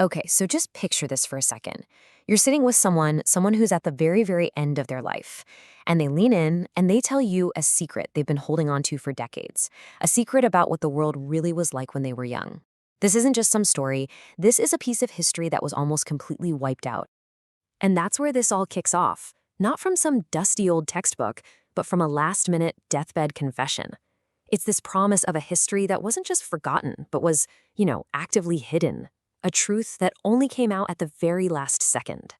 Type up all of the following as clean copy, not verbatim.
Okay, so just picture this for a second. You're sitting with someone who's at the very, very end of their life, and they lean in and they tell you a secret they've been holding on to for decades, a secret about what the world really was like when they were young. This isn't just some story, this is a piece of history that was almost completely wiped out. And that's where this all kicks off, not from some dusty old textbook, but from a last-minute deathbed confession. It's this promise of a history that wasn't just forgotten, but was, actively hidden. A truth that only came out at the very last second.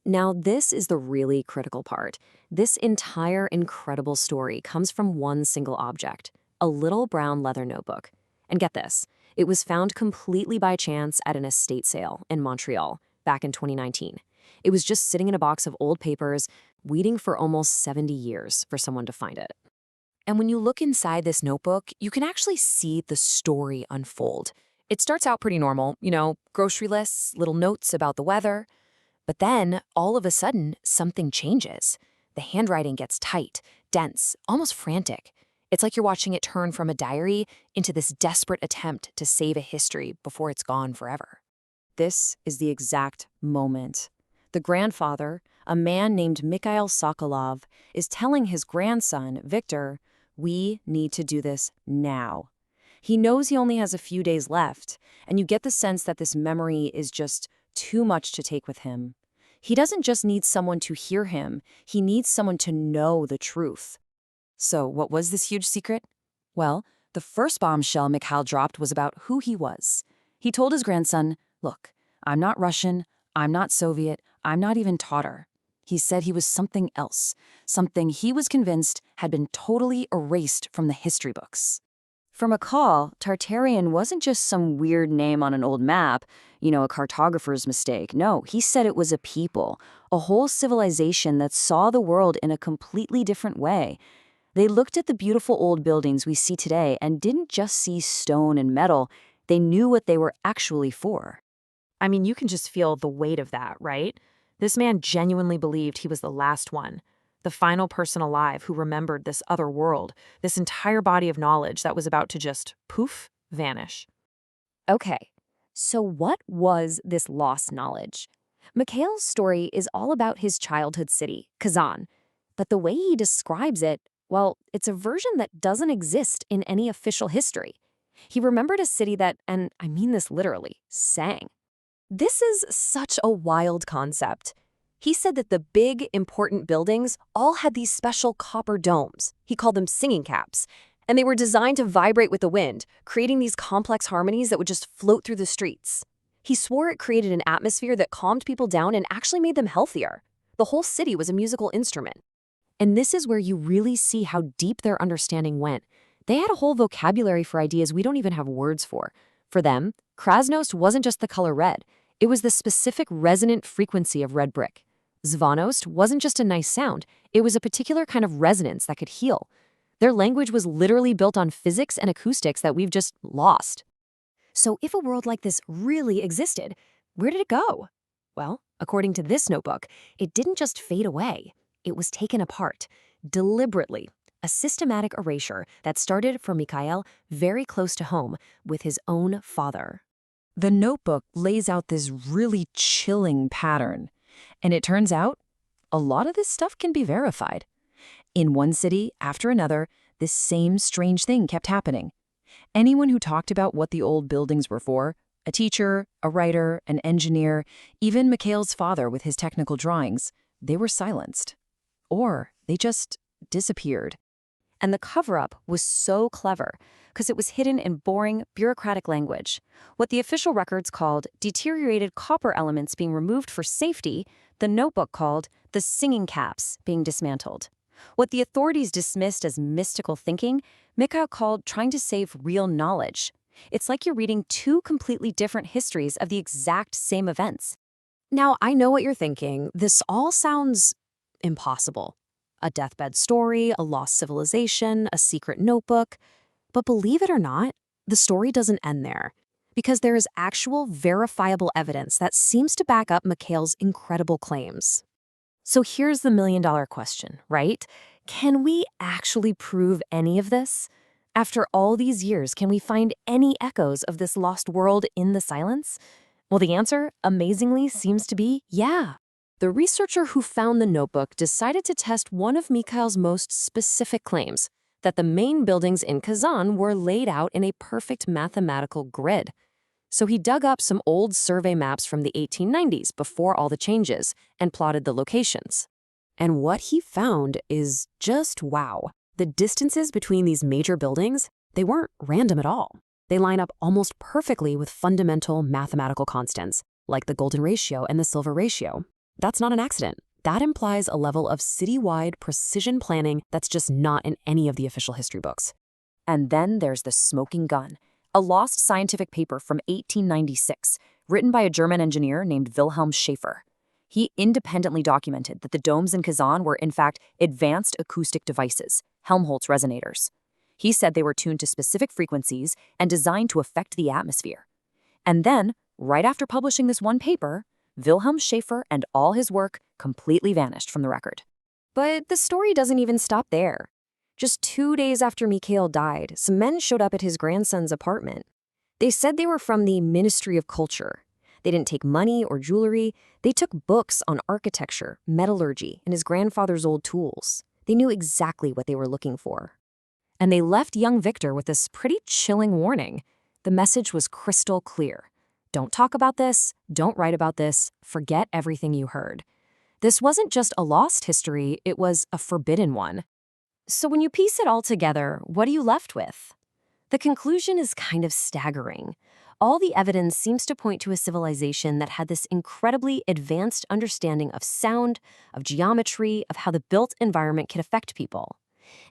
Now, this is the really critical part. This entire incredible story comes from one single object, a little brown leather notebook. And get this, it was found completely by chance at an estate sale in Montreal back in 2019. It was just sitting in a box of old papers, waiting for almost 70 years for someone to find it. And when you look inside this notebook, you can actually see the story unfold. It starts out pretty normal, grocery lists, little notes about the weather. But then, all of a sudden, something changes. The handwriting gets tight, dense, almost frantic. It's like you're watching it turn from a diary into this desperate attempt to save a history before it's gone forever. This is the exact moment. The grandfather, a man named Mikhail Sokolov, is telling his grandson, Victor, we need to do this now. He knows he only has a few days left, and you get the sense that this memory is just too much to take with him. He doesn't just need someone to hear him, he needs someone to know the truth. So what was this huge secret? Well, the first bombshell Mikhail dropped was about who he was. He told his grandson, look, I'm not Russian, I'm not Soviet, I'm not even Tatar. He said he was something else, something he was convinced had been totally erased from the history books. For McCall, Tartarian wasn't just some weird name on an old map, a cartographer's mistake. No, he said it was a people, a whole civilization that saw the world in a completely different way. They looked at the beautiful old buildings we see today and didn't just see stone and metal, they knew what they were actually for. I mean, you can just feel the weight of that, right? This man genuinely believed he was the last one, the final person alive who remembered this other world, this entire body of knowledge that was about to just, poof, vanish. Okay, so what was this lost knowledge? Mikhail's story is all about his childhood city, Kazan, but the way he describes it, well, it's a version that doesn't exist in any official history. He remembered a city that, and I mean this literally, sang. This is such a wild concept. He said that the big, important buildings all had these special copper domes. He called them singing caps. And they were designed to vibrate with the wind, creating these complex harmonies that would just float through the streets. He swore it created an atmosphere that calmed people down and actually made them healthier. The whole city was a musical instrument. And this is where you really see how deep their understanding went. They had a whole vocabulary for ideas we don't even have words for. For them, Krasnost wasn't just the color red. It was the specific resonant frequency of red brick. Zvanost wasn't just a nice sound. It was a particular kind of resonance that could heal. Their language was literally built on physics and acoustics that we've just lost. So if a world like this really existed, where did it go? Well, according to this notebook, it didn't just fade away. It was taken apart, deliberately, a systematic erasure that started for Mikhail very close to home with his own father. The notebook lays out this really chilling pattern, and it turns out a lot of this stuff can be verified. In one city after another, this same strange thing kept happening. Anyone who talked about what the old buildings were for, a teacher, a writer, an engineer, even Mikhail's father with his technical drawings, they were silenced. Or they just disappeared. And the cover-up was so clever because it was hidden in boring, bureaucratic language. What the official records called deteriorated copper elements being removed for safety, the notebook called the singing caps being dismantled. What the authorities dismissed as mystical thinking, Mikhail called trying to save real knowledge. It's like you're reading two completely different histories of the exact same events. Now, I know what you're thinking. This all sounds impossible. A deathbed story, a lost civilization, a secret notebook. But believe it or not, the story doesn't end there. Because there is actual verifiable evidence that seems to back up Mikhail's incredible claims. So here's the million-dollar question, right? Can we actually prove any of this? After all these years, can we find any echoes of this lost world in the silence? Well, the answer, amazingly, seems to be yeah. The researcher who found the notebook decided to test one of Mikhail's most specific claims, that the main buildings in Kazan were laid out in a perfect mathematical grid. So he dug up some old survey maps from the 1890s before all the changes and plotted the locations. And what he found is just wow. The distances between these major buildings, they weren't random at all. They line up almost perfectly with fundamental mathematical constants, like the golden ratio and the silver ratio. That's not an accident. That implies a level of citywide precision planning that's just not in any of the official history books. And then there's the smoking gun, a lost scientific paper from 1896, written by a German engineer named Wilhelm Schaefer. He independently documented that the domes in Kazan were, in fact, advanced acoustic devices, Helmholtz resonators. He said they were tuned to specific frequencies and designed to affect the atmosphere. And then, right after publishing this one paper, Wilhelm Schaefer and all his work completely vanished from the record. But the story doesn't even stop there. Just 2 days after Mikhail died, some men showed up at his grandson's apartment. They said they were from the Ministry of Culture. They didn't take money or jewelry. They took books on architecture, metallurgy, and his grandfather's old tools. They knew exactly what they were looking for. And they left young Victor with this pretty chilling warning. The message was crystal clear. Don't talk about this, don't write about this, forget everything you heard. This wasn't just a lost history, it was a forbidden one. So when you piece it all together, what are you left with? The conclusion is kind of staggering. All the evidence seems to point to a civilization that had this incredibly advanced understanding of sound, of geometry, of how the built environment could affect people.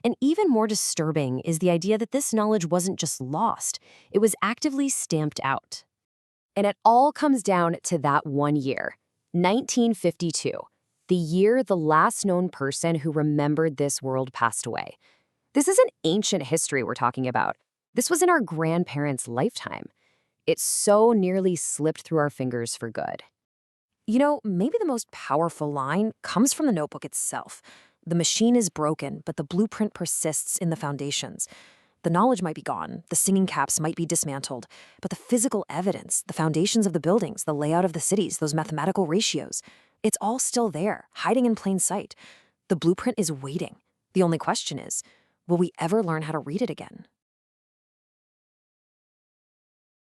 And even more disturbing is the idea that this knowledge wasn't just lost, it was actively stamped out. And it all comes down to that one year, 1952, the year the last known person who remembered this world passed away. This isn't ancient history we're talking about. This was in our grandparents' lifetime. It so nearly slipped through our fingers for good. You know, maybe the most powerful line comes from the notebook itself. The machine is broken, but the blueprint persists in the foundations. The knowledge might be gone, the singing caps might be dismantled, but the physical evidence, the foundations of the buildings, the layout of the cities, those mathematical ratios, it's all still there, hiding in plain sight. The blueprint is waiting. The only question is, will we ever learn how to read it again?